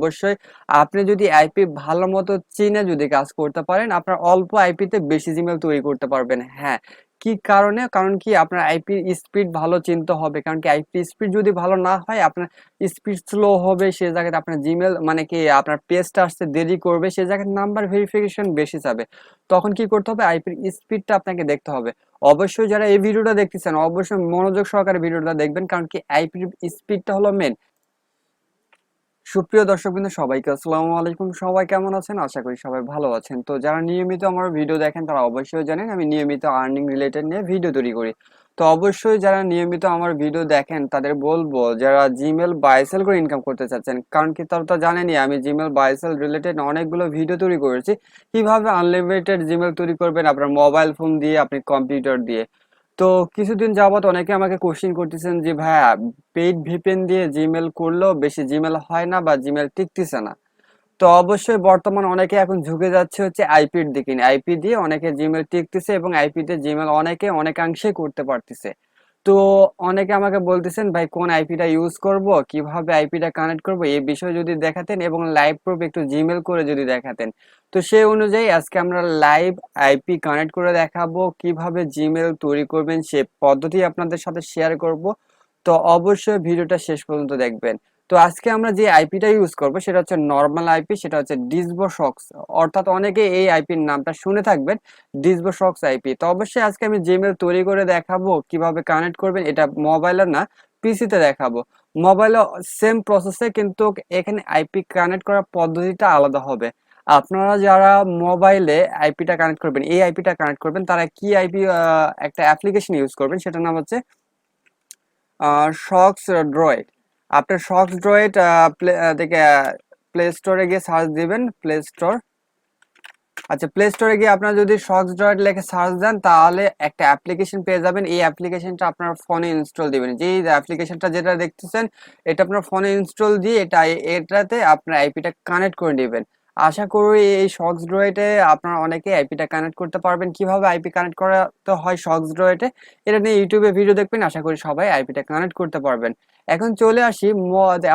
অবশ্যই আপনি যদি আইপি ভালো মতো চিনে যদি কাজ করতে পারেন, আপনার অল্প আইপিতে বেশি জিমেল তৈরি করতে পারবেন। হ্যাঁ, কি কারণে? কারণ কি আপনার আইপি স্পিড ভালো চিনতে হবে। কারণ কি আইপি স্পিড যদি ভালো না হয়, আপনার স্পিড স্লো হবে, সে জায়গাতে আপনার জিমেল মানে কি আপনার পেজটা আসতে দেরি করবে, সে জায়গায় নাম্বার ভেরিফিকেশন বেশি যাবে। তখন কি করতে হবে? আইপির স্পিডটা আপনাকে দেখতে হবে। অবশ্যই যারা এই ভিডিওটা দেখতেছেন অবশ্যই মনোযোগ সহকারে ভিডিওটা দেখবেন, কারণ কি আইপির স্পিডটা হলো মেন। সুপ্রিয় দর্শকবৃন্দ, সবাইকে আসসালামু আলাইকুম। সবাই কেমন আছেন? আশা করি সবাই ভালো আছেন। তো যারা নিয়মিত আমার ভিডিও দেখেন তারা অবশ্যই জানেন আমি নিয়মিত আর্নিং রিলেটেড নিয়ে ভিডিও তৈরি করি। তো অবশ্যই যারা নিয়মিত আমার ভিডিও দেখেন তাদের বলবো, যারা জিমেল বাই সেল করে ইনকাম করতে চাচ্ছেন, কারণ কি তারা তো জানেনই আমি জিমেল বাই সেল রিলেটেড অনেকগুলো ভিডিও তৈরি করেছি। কিভাবে আনলিমিটেড জিমেল তৈরি করবেন আপনার মোবাইল ফোন দিয়ে, আপনি কম্পিউটার দিয়ে। তো কিছুদিন যাবত অনেকে আমাকে কোশ্চেন করতেছেন যে ভাইয়া, পেইড ভিপিএন দিয়ে জিমেল করলেও বেশি জিমেল হয় না বা জিমেল টিকতেছে না। তো অবশ্যই বর্তমান অনেকে এখন ঝুঁকে যাচ্ছে হচ্ছে আইপির দিকে। আইপি দিয়ে অনেকে জিমেল টিকতেছে এবং আইপিতে জিমেল অনেকে অনেকাংশে করতে পারতেছে। তো অনেকে আমাকে বলতেছেন ভাই কোন আইপিটা ইউজ করব, কিভাবে আইপিটা কানেক্ট করব, এই বিষয়ে যদি দেখাতেন এবং লাইভ প্রুফ একটু জিমেল করে যদি দেখাতেন। তো সেই অনুযায়ী আজকে আমরা লাইভ আইপি কানেক্ট করে দেখাবো, কিভাবে জিমেল তৈরি করবেন সে পদ্ধতি আপনাদের সাথে শেয়ার করব। তো অবশ্যই ভিডিওটা শেষ পর্যন্ত দেখবেন। তো আজকে আমরা যে আইপিটা ইউজ করব সেটা হচ্ছে নর্মাল আইপি, সেটা হচ্ছে ডিসবোসক্স। অর্থাৎ অনেকে এই আইপির নামটা শুনে থাকবেন, ডিসবোসক্স আইপি। তো অবশ্যই আজকে আমি জিমেল তৈরি করে দেখাবো, কিভাবে কানেক্ট করবেন। এটা মোবাইলে না, পিসিতে দেখাবো। মোবাইলে সেম প্রসেসে, কিন্তু এখানে আইপি কানেক্ট করার পদ্ধতিটা আলাদা হবে। আপনারা যারা মোবাইলে আইপিটা কানেক্ট করবেন, এই আইপিটা কানেক্ট করবেন, তারা কি আইপি একটা অ্যাপ্লিকেশন ইউজ করবেন, সেটার নাম হচ্ছে শক্স ড্রয়েড। আপনার শক্স ড্রয়েড থেকে প্লে স্টোরে গিয়ে সার্চ দিবেন, প্লে স্টোর। আচ্ছা, প্লে স্টোরে গিয়ে আপনারা যদি শক্স ড্রয়েড লিখে সার্চ দেন তাহলে একটা অ্যাপ্লিকেশন পেয়ে যাবেন। এই অ্যাপ্লিকেশনটা আপনার ফোনে ইনস্টল দিবেন। যে অ্যাপ্লিকেশনটা যেটা দেখতেছেন এটা আপনার ফোনে ইনস্টল দিয়ে এটাতে আপনার আইপিটা কানেক্ট করে নেবেন। আশা করি এই শক্স ড্রয়েডে আপনারা অনেকে আইপিটা কানেক্ট করতে পারবেন। কিভাবে আইপি কানেক্ট করাতে হয় শক্স ড্রয়েডে, এটা নিয়ে ইউটিউবে ভিডিও দেখবেন। আশা করি সবাই আইপিটা কানেক্ট করতে পারবেন। এখন চলে আসি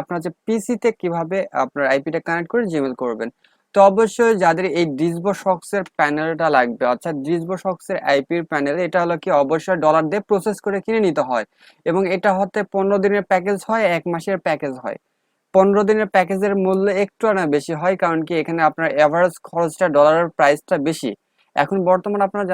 আপনার যে পিসিতে কিভাবে আপনার আইপিটা কানেক্ট করে জিমেল করবেন। তো অবশ্যই যাদের এই ডিসবোসক্স এর প্যানেলটা লাগবে, অর্থাৎ ডিসবোসক্স এর আইপির প্যানেল, এটা হলো কি অবশ্যই ডলার দিয়ে প্রসেস করে কিনে নিতে হয়। এবং এটা হতে 15 দিনের প্যাকেজ হয়, 1 মাসের প্যাকেজ হয়। 15 দিনের প্যাকেজের মূল্য একটু না বেশি হয়, কারণ কি এখানে আপনার এভারেজ খরচটা, ডলারের প্রাইসটা বেশি। এখন বর্তমানে আপনারা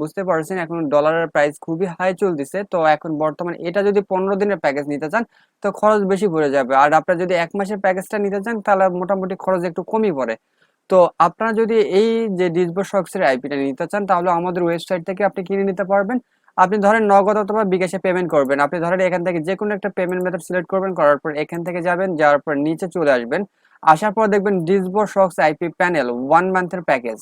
বুঝতে পারছেন এখন ডলারের প্রাইস খুবই হাই চলতেছে। তো এখন বর্তমানে এটা যদি 15 দিনের প্যাকেজ নিতে চান তো খরচ বেশি পড়ে যাবে, আর আপনারা যদি 1 মাসের প্যাকেজটা নিতে চান তাহলে মোটামুটি খরচ একটু কমই পড়ে। তো আপনারা যদি এই যে ডিসবোসক্স এর আইপিটা নিতে চান তাহলে আমাদের ওয়েবসাইট থেকে আপনি কিনে নিতে পারবেন। আপনি ধরেন নগদ অথবা বিকাশে পেমেন্ট করবেন। আপনি ধরেন এখান থেকে যে কোনো একটা পেমেন্ট মেথড সিলেক্ট করবেন, করার পর এখান থেকে যাবেন, যাওয়ার পর নিচে চলে আসবেন। আসার পর দেখবেন ডিসবোসক্স আইপি প্যানেল 1 মান্থের প্যাকেজ।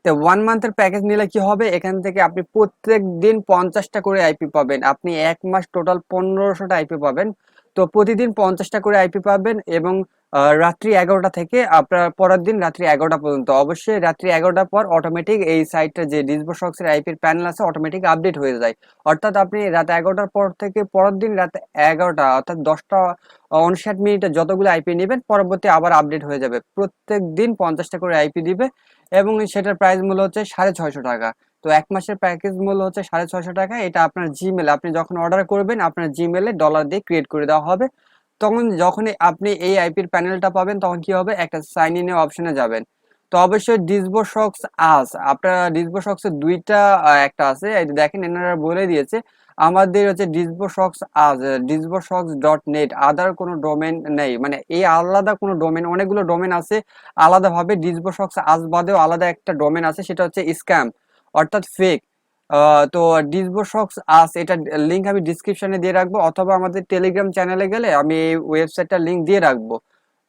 তো 1 মান্থের প্যাকেজ নিলে কি হবে, এখান থেকে আপনি প্রত্যেক দিন 50টা করে আইপি পাবেন। আপনি 1 মাস টোটাল 1500টা আইপি পাবেন। তো প্রতিদিন 50টা করে আইপি পাবেন এবং রাত্রি 11টা থেকে আপনার পরের দিন রাত্রি 11টা পর্যন্ত। অবশ্যই রাত্রি 11টার পর অটোমেটিক এই সাইটটা যে ডিসবোসক্স এর আইপির প্যানেল আছে অটোমেটিক আপডেট হয়ে যায়। অর্থাৎ আপনি রাত 11টার পর থেকে পরের দিন রাত 11টা অর্থাৎ 10টা 59 মিনিটে যতগুলো আইপি নেবেন পরবর্তী আবার আপডেট হয়ে যাবে। প্রত্যেক দিন 50টা করে আইপি দিবে এবং সেটার প্রাইস মূল্য হচ্ছে 650 টাকা। তো 1 মাসের প্যাকেজ মূল্য হচ্ছে 650 টাকা। এটা আপনার জিমেল, আপনি যখন অর্ডার করবেন আপনার জিমেলে ডলার দিয়ে ক্রিয়েট করে দেওয়া হবে। তখন যখনই আপনি এই আইপির প্যানেলটা পাবেন তখন কি হবে, একটা সাইন ইন এর অপশনে যাবেন। তো অবশ্যই ডিসবোসক্স আস, আপনার ডিসবোসক্স এর দুইটা একটা আছে, এই যে দেখেন এনারা বলে দিয়েছে আমাদের হচ্ছে ডিসবোসক্স আস, ডিসবোসক্স ডট নেট, আদার কোনো ডোমেন নেই। মানে এই আলাদা কোনো ডোমেন, অনেকগুলো ডোমেন আছে আলাদাভাবে। ডিসবোসক্স আস বাদেও আলাদা একটা ডোমেন আছে, সেটা হচ্ছে স্ক্যাম অর্থাৎ ফেক। তো ডিসবোসক্স আস, এটা লিংক আমি ডিসক্রিপশনে দিয়ে রাখবো, অথবা আমাদের টেলিগ্রাম চ্যানেলে গেলে আমি এই ওয়েবসাইটটার লিংক দিয়ে রাখবো।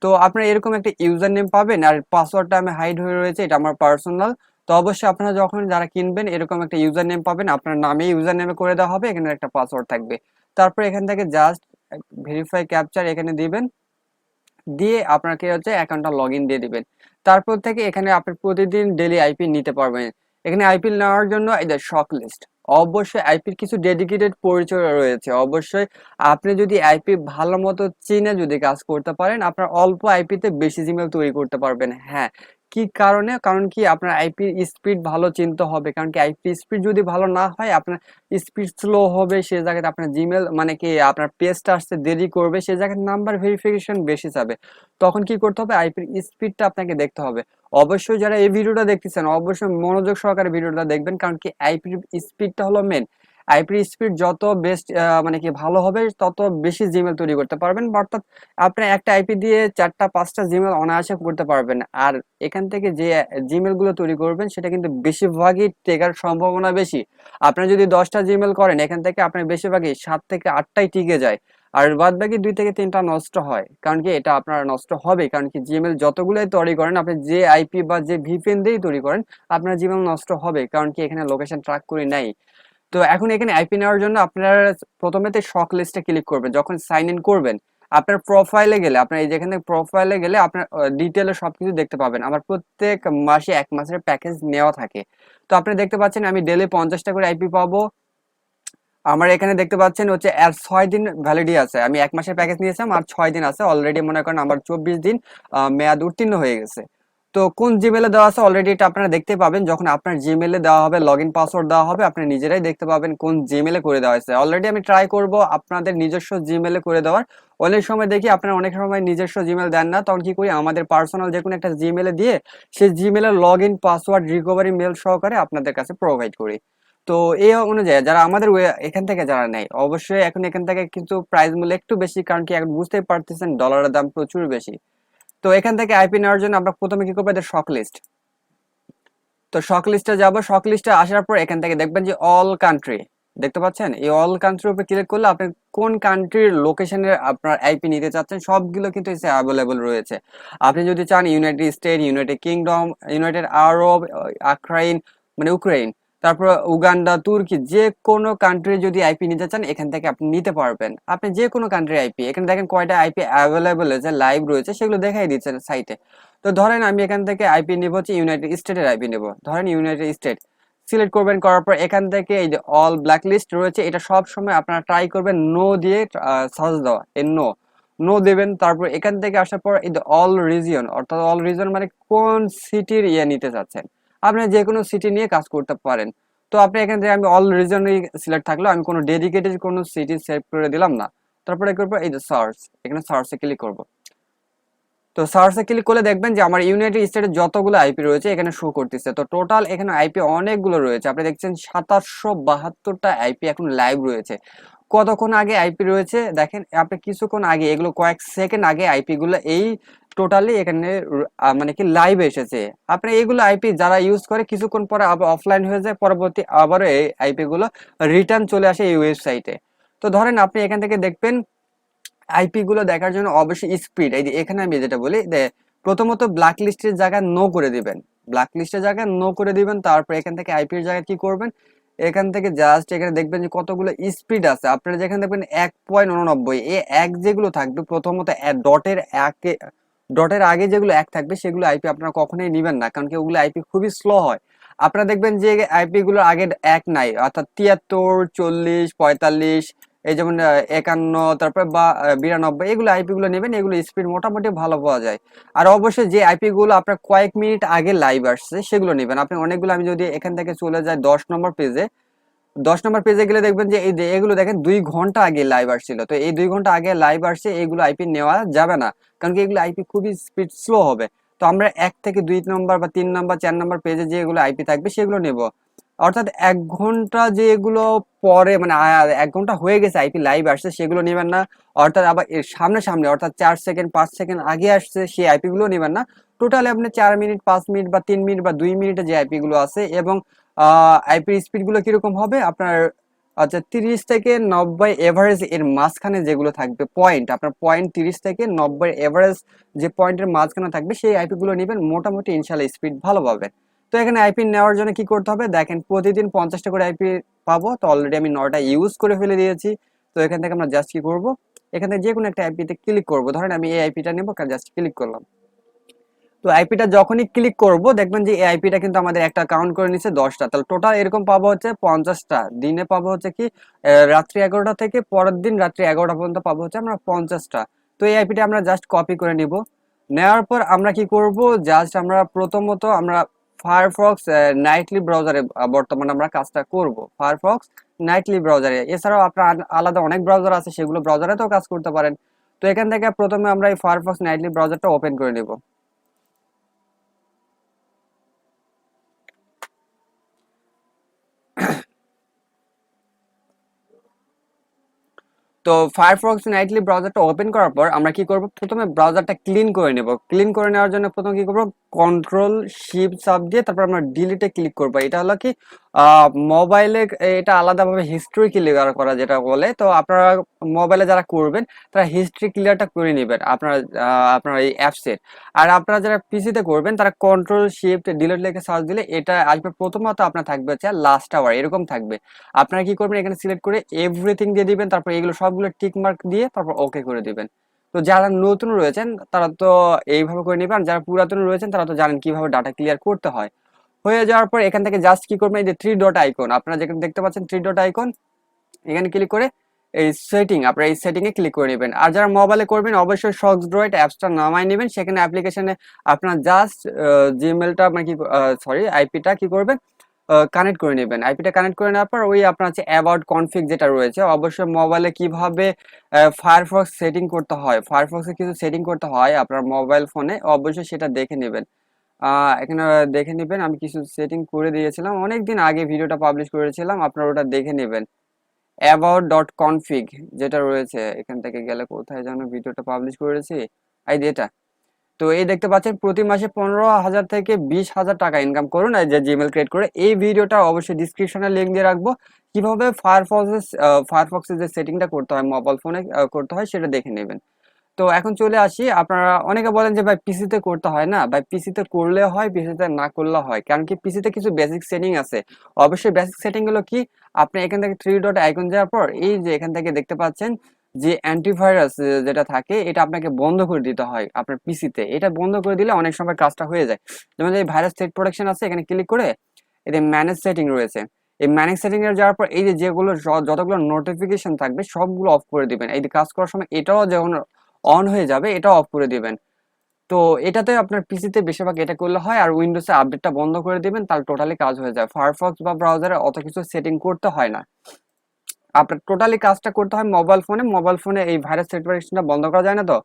তো আপনারা এরকম একটা ইউজার নেম পাবেন, আর পাসওয়ার্ডটা আমি হাইড হয়ে রয়েছে, এটা আমার পার্সোনাল। তো অবশ্যই আপনারা যখন যারা কিনবেন এরকম একটা ইউজার নেম পাবেন, আপনার নামে ইউজার নেমে করে দেওয়া হবে, এখানে একটা পাসওয়ার্ড থাকবে। তারপর এখান থেকে জাস্ট ভেরিফাই ক্যাপচার এখানে দিবেন, দিয়ে আপনাকে হচ্ছে অ্যাকাউন্টটা লগ ইন দিয়ে দিবেন। তারপর থেকে এখানে আপনি প্রতিদিন ডেইলি আইপি নিতে পারবেন। এখানে আইপি নেওয়ার জন্য এই যে শক লিস্ট, অবশ্যই আইপির কিছু ডেডিকেটেড পরিচয় রয়েছে। অবশ্যই আপনি যদি আইপি ভালো মতো চিনে যদি কাজ করতে পারেন, আপনার অল্প আইপিতে বেশি জিমেল তৈরি করতে পারবেন। হ্যাঁ, কি কারণে? কারণ কি আপনার আইপির স্পিড ভালো চিনতে হবে। কারণ কি আইপি স্পিড যদি ভালো না হয়, আপনার স্পিড স্লো হবে, সে জায়গাতে আপনার জিমেল মানে কি আপনার পেজটা আসতে দেরি করবে, সে জায়গায় নাম্বার ভেরিফিকেশন বেশি যাবে। তখন কি করতে হবে? আইপির স্পিডটা আপনাকে দেখতে হবে। অবশ্যই যারা এই ভিডিওটা দেখতেছেন অবশ্যই মনোযোগ সহকারে ভিডিওটা দেখবেন, কারণ কি আইপির স্পিডটা হলো মেন। আইপির স্পিড যত বেস্ট মানে কি ভালো হবে, তত বেশি জিমেল তৈরি করতে পারবেন। অর্থাৎ আপনি একটা আইপি দিয়ে 4টা 5টা জিমেল অনায়াসে করতে পারবেন। আর এখান থেকে যে জিমেল গুলো তৈরি করবেন সেটা কিন্তু বেশিরভাগই টেকার সম্ভাবনা বেশি। আপনি যদি 10টা জিমেল করেন, এখান থেকে আপনার বেশিরভাগই 7 থেকে 8টাই টিকে যায়, আর বাদ বাকি 2 থেকে 3টা নষ্ট হয়। কারণ কি এটা আপনার নষ্ট হবে, কারণ কি জিমেল যতগুলোই তৈরি করেন, আপনি যে আইপি বা যে ভিপিএন দিয়েই তৈরি করেন, আপনার জিমেল নষ্ট হবে। কারণ কি এখানে লোকেশন ট্র্যাক করে নাই। তো এখন এখানে আইপি নেওয়ার জন্য আপনারা প্রথমেতে শক লিস্টে ক্লিক করবেন। যখন সাইন ইন করবেন, আপনার প্রোফাইলে গেলে, আপনার এই যেখানে প্রোফাইলে গেলে আপনার ডিটেলে সবকিছু দেখতে পাবেন। আমার প্রত্যেক মাসে 1 মাসের প্যাকেজ নেওয়া থাকে। তো আপনি দেখতে পাচ্ছেন আমি ডেলি 50টা করে আইপি পাবো। আমার এখানে দেখতে পাচ্ছেন হচ্ছে আর 6 দিন ভ্যালিডি আছে। আমি 1 মাসের প্যাকেজ নিয়েছিলাম, আর 6 দিন আছে অলরেডি। মনে করেন আমার 24 দিন মেয়াদ উত্তীর্ণ হয়ে গেছে। তো কোন জিমেলে দেওয়া আছে অলরেডি এটা আপনারা দেখতে পাবেন। যখন আপনার জিমেলে দেওয়া হবে, লগ ইন পাসওয়ার্ড দেওয়া হবে, আপনি নিজেরাই দেখতে পাবেন কোন জিমেলে করে দেওয়া হয়েছে। অলরেডি আমি ট্রাই করব আপনাদের নিজস্ব জিমেলে করে দেওয়ার। অনেক সময় দেখি আপনারা অনেক সময় নিজস্ব জিমেল দেন না, তখন কি করি, আমাদের পার্সোনাল যে কোনো একটা জিমেলে দিয়ে সেই জিমেলের log in password recovery mail সহকারে আপনাদের কাছে প্রোভাইড করি। তো এই অনুযায়ী যারা আমাদের এখান থেকে যারা নেয়, অবশ্যই এখন এখান থেকে কিন্তু প্রাইস মূল্য একটু বেশি, কারণ কি এখন বুঝতেই পারতেছেন ডলারের দাম প্রচুর বেশি। তো এখান থেকে আইপি নেওয়ার জন্য আমরা প্রথমে কি করবো, এদের শক লিস্ট। তো শক লিস্টে যাব। শক লিস্টে আসার পর এখান থেকে দেখবেন যে অল কান্ট্রি দেখতে পাচ্ছেন। এই অল কান্ট্রির উপরে ক্লিক করলে আপনি কোন কান্ট্রির লোকেশনের আপনার আইপি নিতে চাচ্ছেন সবগুলো কিন্তু এসে অ্যাভেলেবল রয়েছে। আপনি যদি চান United State, United Kingdom, United Arab, আক্রাইন মানে ইউক্রেন, তারপর উগান্ডা, তুর্কি, যে কোনো কান্ট্রি যদি আইপি নিতে চান এখান থেকে আপনি নিতে পারবেন। আপনি যে কোনো কান্ট্রি আইপি, এখানে দেখেন কয়টা আইপি অ্যাভেলেবল আছে, লাইভ রয়েছে, সেগুলো দেখাই দিচ্ছেন সাইটে। তো ধরেন আমি এখান থেকে আইপি নেব হচ্ছে ইউনাইটেড স্টেটের আইপি নেব, ধরেন ইউনাইটেড স্টেট সিলেক্ট করবেন। করার পর এখান থেকে এই যে অল ব্ল্যাক লিস্ট রয়েছে, এটা সব সময় আপনারা ট্রাই করবেন নো দিয়ে সার্চ দেওয়া, এই নো নো দেবেন। তারপর এখান থেকে আসার পর এই যে অল রিজিয়ন, অর্থাৎ অল রিজিয়ন মানে কোন সিটির ইয়ে নিতে চাচ্ছেন, আপনি যে কোনো সিটি নিয়ে কাজ করতে পারেন। তো আপনি এখান থেকে আমি অল রিজনই সিলেক্ট থাকলো, আমি কোনো ডেডিকেটেড কোনো সিটি সেভ করে দিলাম না। তারপরে করবো এই যে সার্চ, এখানে সার্চে ক্লিক করব। তো সার্চে ক্লিক করলে দেখবেন যে আমার ইউনাইটেড স্টেটের যতগুলো আইপি রয়েছে এখানে শো করতেছে। তো টোটাল এখানে আইপি অনেকগুলো রয়েছে, আপনি দেখছেন 2772টা আইপি এখন লাইভ রয়েছে। কতক্ষণ আগে আইপি রয়েছে দেখেন আপনি, কিছুক্ষণ আগে, এগুলো কয়েক সেকেন্ড আগে আইপি গুলো এই টোটালি এখানে মানে কি লাইভ এসেছে। আপনি এইগুলো আইপি যারা ইউজ করে কিছুক্ষণ পরে আবার অফলাইন হয়ে যায়, পরবর্তী আবারও এই আইপি গুলো রিটার্ন চলে আসে এই ওয়েবসাইটে। তো ধরেন আপনি এখান থেকে দেখবেন আইপি গুলো দেখার জন্য অবশ্যই স্পিড, এই যে এখানে আমি যেটা বলি যে প্রথমত ব্ল্যাক লিস্টের জায়গায় নো করে দিবেন, ব্ল্যাক লিস্টের জায়গায় নো করে দিবেন। তারপর এখান থেকে আইপির জায়গায় কি করবেন, এখান থেকে জাস্ট এখানে দেখবেন যে কতগুলো স্পিড আছে। আপনারা যেখানে দেখবেন 1.89, এই এক যেগুলো থাকবে প্রথমত ডটের আগে যেগুলো এক থাকবে সেগুলো আইপি আপনারা কখনোই নিবেন না, কারণ কি ওগুলো আইপি খুবই স্লো হয়। আপনারা দেখবেন যে আইপি গুলোর আগে এক নাই, অর্থাৎ 73, 40, 45, এই যেমন 51, তারপরে বা 92, এগুলো আইপি গুলো নেবেন, এগুলো স্পিড মোটামুটি ভালো পাওয়া যায়। আর অবশ্যই যে আইপি গুলো আপনার কয়েক মিনিট আগে লাইভ আসছে সেগুলো নেবেন। আপনি অনেকগুলো, আমি যদি এখান থেকে চলে যাই 10 নম্বর পেজে, 10 নম্বর পেজে গেলে দেখবেন যে এই এগুলো দেখেন 2 ঘন্টা আগে লাইভ আসছিল। তো এই 2 ঘন্টা আগে লাইভ আসছে, এগুলো আইপি নেওয়া যাবে না, কারণ কি এগুলো আইপি খুবই স্পিড স্লো হবে। তো আমরা 1 থেকে 2 নম্বর বা 3 নম্বর 4 নম্বর পেজে যেগুলো আইপি থাকবে সেগুলো নেব। অর্থাৎ 1 ঘন্টা যেগুলো পরে মানে 1 ঘন্টা হয়ে গেছে আইপি লাইভ আসছে সেগুলো নেবেন না। অর্থাৎ আবার এর সামনে সামনে অর্থাৎ 4 সেকেন্ড 5 সেকেন্ড আগে আসছে সেই আইপি গুলো নেবেন না। টোটালি আপনি 4 মিনিট 5 মিনিট বা 3 মিনিট বা 2 মিনিটে যে আইপি গুলো আছে, এবং আইপি স্পিড গুলো কিরকম হবে আপনার, আচ্ছা 30 থেকে 90 এভারেজ এর মাঝখানে যেগুলো থাকবে পয়েন্ট, আপনার পয়েন্ট 30 থেকে 90 এভারেজ যে পয়েন্টের মাঝখানে থাকবে সেই আইপি গুলো নেবেন, মোটামুটি ইনশাল্লাহ স্পিড ভালো পাবেন। তো এখানে আইপি নেওয়ার জন্য কি করতে হবে দেখেন, প্রতিদিন 50টা করে আইপি পাবো। তো অলরেডি আমি 9টা ইউজ করে ফেলে দিয়েছি। তো এখান থেকে আমরা জাস্ট কি করবো, এখানে যে কোনো একটা আইপিতে ক্লিক করবো। ধরেন আমি এই আইপিটা নেবো, জাস্ট ক্লিক করলাম। তো আইপিটা যখনই ক্লিক করব দেখবেন যে এই আইপিটা কিন্তু আমাদের একটা কাউন্ট করে নিচ্ছে 10টা, তাহলে টোটাল এরকম পাবো হচ্ছে 50টা, দিনে পাবো হচ্ছে কি রাত্রি 11টা থেকে পরের দিন রাত্রি 11টা পর্যন্ত পাবো হচ্ছে আমরা 50টা। তো এই আইপিটা আমরা জাস্ট কপি করে নিব। নেওয়ার পর আমরা কি করব, জাস্ট আমরা প্রথমত আমরা ফায়ারফক্স নাইটলি ব্রাউজারে বর্তমানে আমরা কাজটা করব, ফায়ারফক্স নাইটলি ব্রাউজারে। এছাড়াও আপনার আলাদা অনেক ব্রাউজার আছে, সেগুলো ব্রাউজারে তো কাজ করতে পারেন। তো এখান থেকে প্রথমে আমরা এই ফায়ারফক্স নাইটলি ব্রাউজারটা ওপেন করে নেব। তো ফায়ারফক্স নাইটলি ব্রাউজারটা ওপেন করার পর আমরা কি করব, প্রথমে ব্রাউজারটা ক্লিন করে নেব। ক্লিন করে নেওয়ার জন্য প্রথমে কি করব, কন্ট্রোল শিফট চাপ দিয়ে তারপর আমরা ডিলিটে ক্লিক করব। এটা হলো কি মোবাইলে এটা আলাদাভাবে হিস্ট্রি ক্লিয়ার করা যেটা বলে। তো আপনারা মোবাইলে যারা করবেন তারা হিস্ট্রি ক্লিয়ারটা করে নেবেন আপনারা আপনার এই অ্যাপসের। আর আপনারা যারা পিসিতে করবেন তারা কন্ট্রোল শিফট ডিলিট লিখে সার্চ দিলে এটা আসবে। প্রথমত আপনার থাকবে হচ্ছে লাস্ট আওয়ার, এরকম থাকবে। আপনারা কি করবেন, এখানে সিলেক্ট করে এভরিথিং দিয়ে দিবেন, তারপর এগুলো সবগুলো টিক মার্ক দিয়ে তারপর ওকে করে দিবেন। তো যারা নতুন রয়েছেন তারা তো এইভাবে করে নেবেন, যারা পুরাতন রয়েছেন তারা তো জানেন কিভাবে ডাটা ক্লিয়ার করতে হয়। হয়ে যাওয়ার পর এখান থেকে জাস্ট কি করবেন, এই যে থ্রি ডট আইকন আপনারা যেখানে দেখতে পাচ্ছেন, থ্রি ডট আইকন এখানে ক্লিক করে এই সেটিং, আপনারা এই সেটিং এ ক্লিক করে নেবেন। আর যারা মোবাইলে করবেন অবশ্যই ফক্সড্রয়েড অ্যাপসটা নামাই নেবেন। সেখানে অ্যাপ্লিকেশনে আপনার জাস্ট জিমেলটা মানে কি সরি আইপিটা কি করবেন, কানেক্ট করে নেবেন। আইপিটা কানেক্ট করে নেওয়ার পর ওই আপনার হচ্ছে অ্যাবাউট কনফিগ যেটা রয়েছে, অবশ্যই মোবাইলে কিভাবে ফায়ারফক্স সেটিং করতে হয়, ফায়ারফক্সে কিছু সেটিং করতে হয় আপনার মোবাইল ফোনে, অবশ্যই সেটা দেখে নেবেন। এখানে দেখে নেবেন, আমি কিছু সেটিং করে দিয়েছিলাম অনেক দিন আগে, ভিডিওটা পাবলিশ করেছিলাম, আপনারা ওটা দেখে নেবেন। অ্যাবাউট ডট কনফিগ যেটা রয়েছে, এখান থেকে গেলে কোথায় যেন ভিডিওটা পাবলিশ করেছি, এই যে এটা। তো এই দেখতে পাচ্ছেন প্রতি মাসে 15,000 থেকে 20,000 টাকা ইনকাম করুন এই যে জিমেল ক্রিয়েট করে। এই ভিডিওটা অবশ্যই ডিসক্রিপশনে লিঙ্ক দিয়ে রাখবো, কিভাবে ফায়ারফক্সের যে সেটিংটা করতে হয় মোবাইল ফোনে করতে হয় সেটা দেখে নেবেন। তো এখন চলে আসি, আপনারা অনেকে বলেন যে ভাই পিসিতে করতে হয় না, ভাই পিসিতে করলে হয়, পিসিতে না করলে হয়, কারণ কি পিসিতে কিছু বেসিক সেটিং আছে। অবশ্যই বেসিক সেটিং গুলো কি, আপনি এখান থেকে থ্রি ডট আইকন যাওয়ার পর এই যে এখান থেকে দেখতে পাচ্ছেন যে অ্যান্টিভাইরাস যেটা থাকে এটা আপনাকে বন্ধ করে দিতে হয় আপনার পিসিতে। এটা বন্ধ করে দিলে অনেক সময় কাজটা হয়ে যায়। যেমন এই ভাইরাস থ্রেট প্রোটেকশন আছে, এখানে ক্লিক করে এতে ম্যানেজ সেটিং রয়েছে, এই ম্যানেজ সেটিং এর যাওয়ার পর এই যে যেগুলো যতগুলো নোটিফিকেশন থাকবে সবগুলো অফ করে দিবেন। এই কাজ করার সময় এটাও যখন অন হয়ে যাবে এটাও অফ করে দিবেন। তো এটাতে আপনার পিসিতে বেশিরভাগ এটা করলে হয়। আর উইন্ডোজে আপডেটটা বন্ধ করে দিবেন, তাহলে টোটালি কাজ হয়ে যায়। ফায়ারফক্স বা ব্রাউজারে অত কিছু সেটিং করতে হয় না, আপনার টোটালি কাজটা করতে হয় মোবাইল ফোনে। মোবাইল ফোনে এই ভাইরাস সিচুয়েশনটা বন্ধ করা যায় না। তো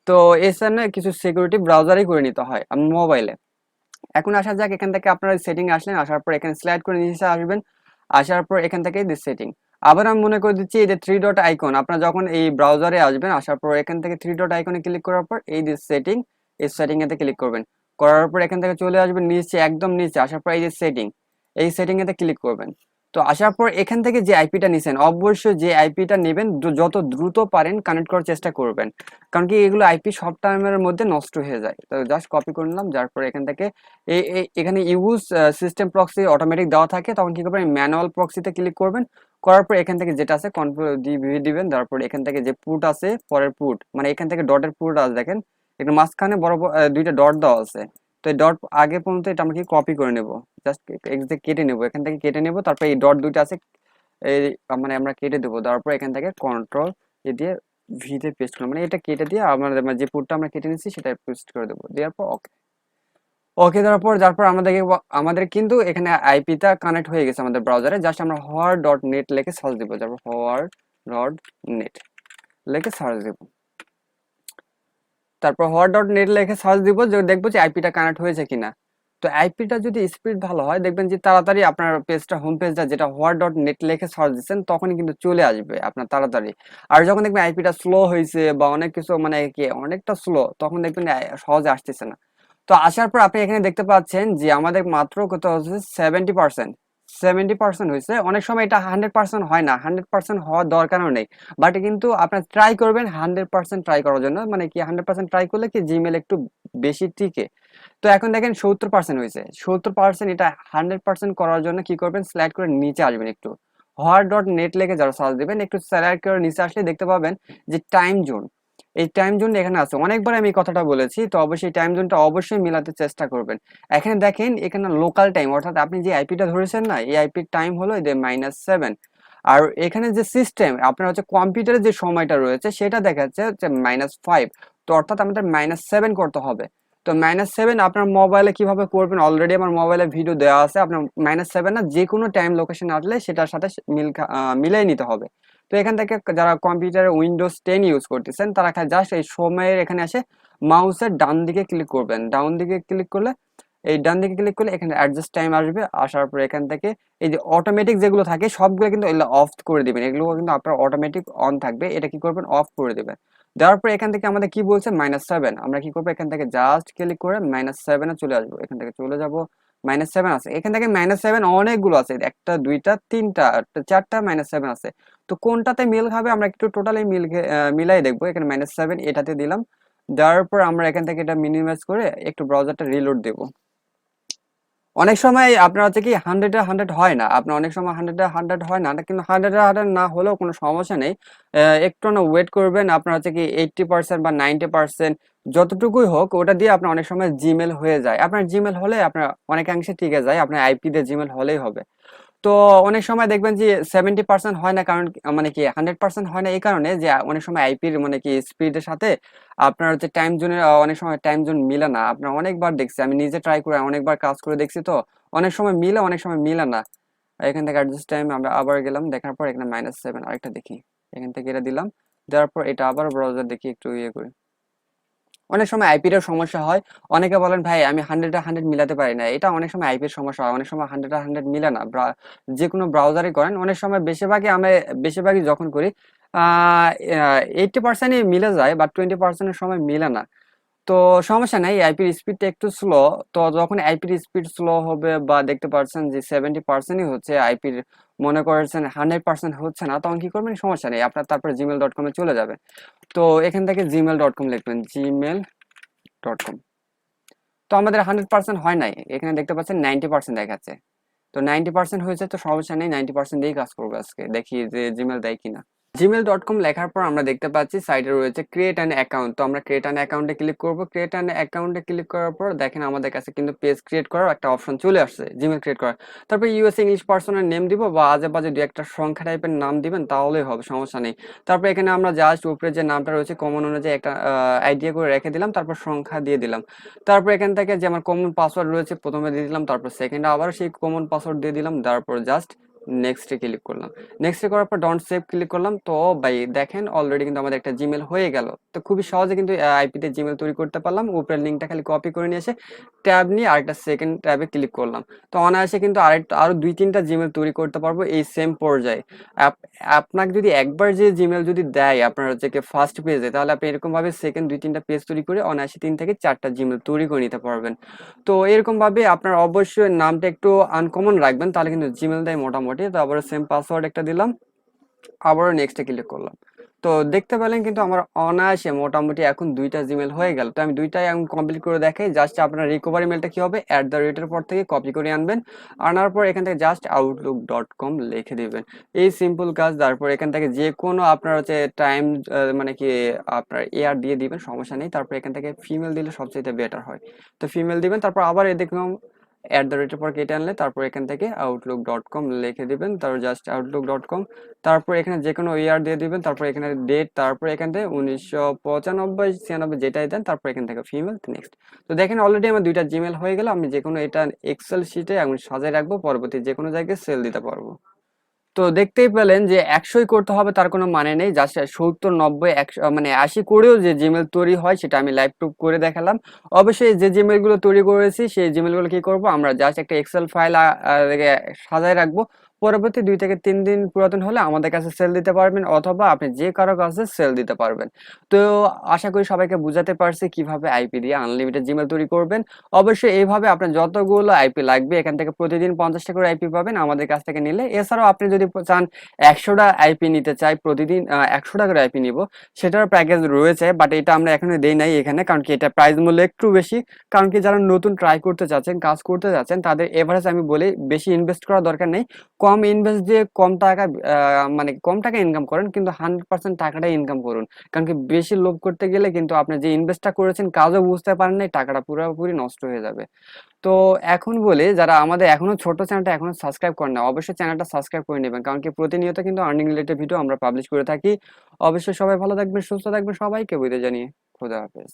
তো এর জন্য কিছু সিকিউরিটি ব্রাউজারই করে নিতে হয় মোবাইলে। এখন আসা যাক, এখান থেকে আপনারা সেটিং আসলেন, আসার পর এখানে স্লাইড করে নিচে আসবেন। আসার পর এখান থেকে দিস সেটিং, আবার আমি মনে করে দিচ্ছি এই যে থ্রি ডট আইকন, আপনারা যখন এই ব্রাউজারে আসবেন আসার পর এখান থেকে থ্রি ডট আইকনে ক্লিক করার পর এই দিস সেটিং, এই সেটিং এতে ক্লিক করবেন। করার পর এখান থেকে চলে আসবেন নিচে, একদম নিচে আসার পর এই যে সেটিং, এই সেটিং এতে ক্লিক করবেন। তো আসার পর এখান থেকে যে আইপিটা নিছেন অবশ্যই যে আইপিটা নেবেন যত দ্রুত পারেন কানেক্ট করার চেষ্টা করবেন, কারণ কি এগুলো আইপি সব টাইমের মধ্যে নষ্ট হয়ে যায়। তো জাস্ট কপি করে নিলাম, যার পর এখান থেকে এখানে ইউজ সিস্টেম প্রক্সি অটোমেটিক দেওয়া থাকে, তখন কি করবেন ম্যানুয়াল প্রক্সিতে ক্লিক করবেন। করার পর এখান থেকে যেটা আছে কন্ট্রোল দিবেন, তারপর এখান থেকে যে পুট আছে পরের পুট, মানে এখান থেকে ডটের পুট আছে দেখেন, একটু মাঝখানে বড় দুইটা ডট দেওয়া আছে। তো এই ডট আগে পর্যন্ত এটা আমরা কি কপি করে নেব, জাস্ট কেটে নেব, এখান থেকে কেটে নেব। তারপর এই ডট দুইটা আছে এই মানে আমরা কেটে দেবো, তারপর এখান থেকে কন্ট্রোল দিয়ে ভিতে পেস্ট করলাম, মানে এটা কেটে দিয়ে আমাদের যে পুটটা আমরা কেটে নিচ্ছি সেটা পেস্ট করে দেবো, দেওয়ার পর ওকে। ওকে দেওয়ার পর যারপর আমাদের কিন্তু এখানে আইপিটা কানেক্ট হয়ে গেছে আমাদের ব্রাউজারে। জাস্ট আমরা হোয়ার ডট নেট লিখে সার্চ দিব, তারপর হোয়ার ডট নেট লিখে সার্চ দিব। তারপর হোয়ার ডট নেট লিখে সার্চ দিব, যে দেখবো যে আইপিটা কানেক্ট হয়েছে কিনা। তো আইপিটা যদি স্পিড ভালো হয় দেখবেন যে তাড়াতাড়ি আপনার পেজটা, হোম পেজটা যেটা হোয়ার ডট নেট লিখে সার্চ দিচ্ছেন তখনই কিন্তু চলে আসবে আপনার তাড়াতাড়ি। আর যখন দেখবেন আইপিটা স্লো হয়েছে বা অনেক কিছু মানে কি অনেকটা স্লো, তখন দেখবেন সহজে আসতেছে না। তো আসার পর আপনি এখানে দেখতে পাচ্ছেন যে আমাদের মাত্র কত হচ্ছে 70%, 70% হয়েছে। অনেক সময় এটা 100% হয় না, 100% হওয়ার দরকারও নেই, বাট কিন্তু আপনার ট্রাই করবেন 100% ট্রাই করার জন্য, মানে কি 100% ট্রাই করলে কি জিমেল একটু বেশি টিকে। তো এখন দেখেন 70% হয়েছে, 70%। এটা 100% করার জন্য কি করবেন, স্লাইড করে নিচে আসবেন, একটু হোয়ার ডট নেট লেগে যারা সার্চ দিবেন, একটু স্লাইড করে নিচে আসলে দেখতে পাবেন যে টাইম জোন, এই টাইম জোন এখানে আছে, অনেকবার আমি এই কথাটা বলেছি, তো অবশ্যই টাইম জোনটা অবশ্যই মিলাতে চেষ্টা করবেন। এখানে দেখেন এখানে লোকাল টাইম, অর্থাৎ আপনি যে আইপিটা ধরেছেন না, এই আইপির টাইম হলো এই -7। আর এখানে যে সিস্টেম আপনার হচ্ছে কম্পিউটারে যে সময়টা রয়েছে সেটা দেখাচ্ছে হচ্ছে -5। তো অর্থাৎ আমাদের -7 করতে হবে। তো -7 আপনার মোবাইলে কিভাবে করবেন, অলরেডি আমার মোবাইলে ভিডিও দেওয়া আছে। আপনার -7 না যে কোনো টাইম লোকেশন আসলে সেটার সাথে মিলাই নিতে হবে। তো এখান থেকে যারা কম্পিউটারে উইন্ডোজ 10 ইউজ করতেছেন তারা জাস্ট এই সময়ের এখানে আসে মাউসের ডান দিকে ক্লিক করবেন। ডাউন দিকে ক্লিক করলে, এই ডান দিকে ক্লিক করলে এখানে অ্যাডজাস্ট টাইম আসবে। আসার পর এখান থেকে এই যে অটোমেটিক যেগুলো থাকে সবগুলো কিন্তু এগুলো অফ করে দিবেন। এগুলো কিন্তু আপনার অটোমেটিক অন থাকবে, এটা কি করবেন, অফ করে দিবেন। দেওয়ার পর এখান থেকে আমাদের কি বলছে -7, আমরা কি করবো, এখান থেকে জাস্ট ক্লিক করে -7-এ চলে আসবো। এখান থেকে চলে যাব, -7 আছে। এখান থেকে -7 অনেকগুলো আছে, একটা দুইটা তিনটা চারটা -7 আছে। তো কোনটাতে মিল খাবে আমরা একটু টোটালি মিলাই দেখবো। এখানে -7 এটাতে দিলাম। দেওয়ার পর আমরা এখান থেকে এটা মিনিমাইজ করে একটু ব্রাউজারটা রিলোড দেবো। অনেক সময় আপনার হচ্ছে কি 100-100 হয় না, আপনার অনেক সময় 100-100 হয় না, কিন্তু 100-100 না হলেও কোনো সমস্যা নেই। একটু না ওয়েট করবেন, আপনার হচ্ছে কি 80% বা 90% যতটুকুই হোক ওটা দিয়ে আপনার অনেক সময় জিমেল হয়ে যায়। আপনার জিমেল হলে আপনার অনেকাংশে টিকে যায়, আপনার আইপি দিয়ে জিমেল হলেই হবে। তো অনেক সময় দেখবেন যে 70% হয় না, কারণ মানে কি 100% হয় না এই কারণে যে অনেক সময় আইপির মানে কি স্পিডের সাথে আপনার হচ্ছে টাইম জোনের অনেক সময় টাইম জোন মিলে না। আপনার অনেকবার দেখছি, আমি নিজে ট্রাই করে অনেকবার কাজ করে দেখছি, তো অনেক সময় মিলে অনেক সময় মিলে না। এখান থেকে অ্যাডজাস্ট টাইম আমরা আবার গেলাম, দেখার পর এখানে -7 আরেকটা দেখি, এখান থেকে এটা দিলাম। দেওয়ার পর এটা আবার ব্রাউজার দেখি একটু ইয়ে করে। অনেক সময় আইপির সমস্যা হয়। অনেকে বলেন ভাই আমি 100-100 মিলাতে পারি না, এটা অনেক সময় আইপির সমস্যা হয়, অনেক সময় 100-100 মিলে না। যে কোনো ব্রাউজারে করেন অনেক সময়, বেশিরভাগই যখন করি 80%ই মিলে যায়, বাট 20%-এর সময় মিলে না। তো সমস্যা নাই, আইপির স্পিডটা একটু স্লো। তো যখন আইপির স্পিড স্লো হবে বা দেখতে পাচ্ছেন যে 70%ই হচ্ছে আইপির, মনে করেছেন 100% হচ্ছে না, তখন কি করবেন, সমস্যা নেই, আপনার তারপরে gmail.com-এ চলে যাবেন। তো এখান থেকে gmail.com লিখবেন, gmail.com। তো আমাদের 100% হয় নাই, এখানে দেখতে পাচ্ছেন 90% দেখাচ্ছে। তো 90% হয়েছে, তো সমস্যা নেই, 90% দিয়েই কাজ করবো আজকে, দেখি যে জিমেল দেয় কিনা। gmail.com লেখার পর আমরা দেখতে পাচ্ছি সাইডে রয়েছে ক্রিয়েট অ্যান অ্যাকাউন্ট। তো আমরা ক্রিয়েট অ্যান অ্যাকাউন্টে ক্লিক করব। ক্রিয়েট অ্যান অ্যাকাউন্টে ক্লিক করার পর দেখেন আমাদের কাছে কিন্তু পেজ ক্রিয়েট করার একটা অপশন চলে আসছে, জিমেল ক্রিয়েট করার। তারপর ইউএস ইংলিশ পার্সনের নেম দিব বা আজে বাজে দু একটা সংখ্যা টাইপের নাম দিবেন, তাহলেই হবে, সমস্যা নেই। তারপর এখানে আমরা জাস্ট উপরে যে নামটা রয়েছে কমন অনুযায়ী একটা আইডিয়া করে রেখে দিলাম, তারপর সংখ্যা দিয়ে দিলাম। তারপর এখান থেকে যে আমার কমন পাসওয়ার্ড রয়েছে প্রথমে দিয়ে দিলাম, তারপর সেকেন্ডে আবার সেই কমন পাসওয়ার্ড দিয়ে দিলাম। তারপর জাস্ট নেক্সটে ক্লিক করলাম। নেক্সটে করার পর ডন্ট সেভ ক্লিক করলাম। তো ভাই দেখেন অলরেডি কিন্তু আমাদের একটা জিমেল হয়ে গেল। তো খুবই সহজে কিন্তু আইপিতে জিমেল তৈরি করতে পারলাম। উপরের লিঙ্কটা খালি কপি করে নিয়ে এসে ট্যাব নিয়ে আরেকটা সেকেন্ড ট্যাবে ক্লিক করলাম। তো অনায়াসে কিন্তু আরো 2-3টা জিমেল তৈরি করতে পারবো এই সেম পর্যায়ে। আপনাকে যদি একবার যে জিমেল যদি দেয় আপনার হচ্ছে কি ফার্স্ট পেজে, তাহলে আপনি এরকম ভাবে সেকেন্ড 2-3টা পেজ তৈরি করে অনায়াসে 3 থেকে 4টা জিমেল তৈরি করে নিতে পারবেন। তো এরকম ভাবে আপনার অবশ্যই নামটা একটু আনকমন রাখবেন, তাহলে কিন্তু জিমেল দেয় মোটামুটি। তো আবার সেম পাসওয়ার্ড একটা দিলাম, আবারও নেক্সটে ক্লিক করলাম। তো দেখতে পেলেন কিন্তু আমার অনায়াসে মোটামুটি এখন 2টা জিমেল হয়ে গেল। তো আমি 2টাই এখন কমপ্লিট করে দেখাই। জাস্ট আপনার রিকভারি মেলটা কি হবে, @এর পর থেকে কপি করে আনবেন। আনার পর এখান থেকে জাস্ট outlook.com লিখে দিবেন। এই সিম্পল কাজ। তারপর এখান থেকে যে কোনো আপনার হচ্ছে টাইম মানে কি আপনার ইয়ার দিয়ে দিবেন, সমস্যা নেই। তারপর এখান থেকে ফিমেল দিলে সবচেয়ে বেটার হয়। তো ফিমেল দিবেন, তারপর আবার এরকম @এর পর কেটে আনলে তারপর এখান থেকে outlook.com লিখে দিবেন। তারপর জাস্ট outlook.com, তারপর এখানে যে কোনো ইয়ার দিয়ে দিবেন, তারপর এখানে ডেট, তারপর এখান থেকে 1995-96 যেটাই দেন, তারপর এখান থেকে ফিমেল নেক্সট। তো দেখেন অলরেডি আমার 2টা জিমেল হয়ে গেল। আমি যে কোনো এটা এক্সেল শিটে আমি সাজায় রাখবো, পরবর্তী যে কোনো জায়গায় সেল দিতে পারবো। তো দেখতেই পেলেন যে 100ই করতে হবে তার কোনো মানে নেই, জাস্ট 70-90-100 মানে 80 করেও যে জিমেল তৈরি হয় সেটা আমি লাইভ প্রুফ করে দেখালাম। অবশ্যই যে জিমেল গুলো তৈরি করেছি সেই জিমেল গুলো কি করব, আমরা জাস্ট একটা এক্সেল ফাইল সাজায় রাখবো। পরবর্তী 2 থেকে 3 দিন পুরাতন হলে আমাদের কাছে সেল দিতে পারবেন, অথবা আপনি যে কারো কাছে সেল দিতে পারবেন। তো আশা করি সবাইকে বুঝাতে পারছি কিভাবে আইপি দিয়ে আনলিমিটেড জিমেল তৈরি করবেন। অবশ্যই এইভাবে আপনার যতগুলো আইপি লাগবে এখান থেকে প্রতিদিন 50টা করে আইপি পাবেন আমাদের কাছ থেকে নিলে। এছাড়াও আপনি যদি চান 100টা আইপি নিতে চাই, প্রতিদিন 100টা করে আইপি নিব, সেটার প্যাকেজ রয়েছে, বাট এটা আমরা এখনো দেই নাই এখানে, কারণ কি এটা প্রাইস মূল্য একটু বেশি। কারণ কি যারা নতুন ট্রাই করতে যাচ্ছেন, কাজ করতে যাচ্ছেন, তাদের এভারেজ আমি বলি বেশি ইনভেস্ট করার দরকার নেই, কম কম ইনভেস্ট দিয়ে কম টাকা মানে কম টাকা ইনকাম করেন, কিন্তু 100% টাকাটা ইনকাম করুন। কারণ কি বেশি লোভ করতে গেলে কিন্তু আপনি যে ইনভেস্টটা করেছেন কাজও বুঝতে পারেন নাই, টাকাটা পুরোপুরি নষ্ট হয়ে যাবে। তো এখন বলি, যারা আমাদের এখনো ছোট চ্যানেলটা এখনো সাবস্ক্রাইব করেন না, অবশ্যই চ্যানেলটা সাবস্ক্রাইব করে নেবেন, কারণ কি প্রতিনিয়ত কিন্তু আর্নিং রিলেটেড ভিডিও আমরা পাবলিশ করে থাকি। অবশ্যই সবাই ভালো থাকবেন, সুস্থ থাকবেন, সবাইকে বিদায় জানিয়ে খোদা হাফেজ।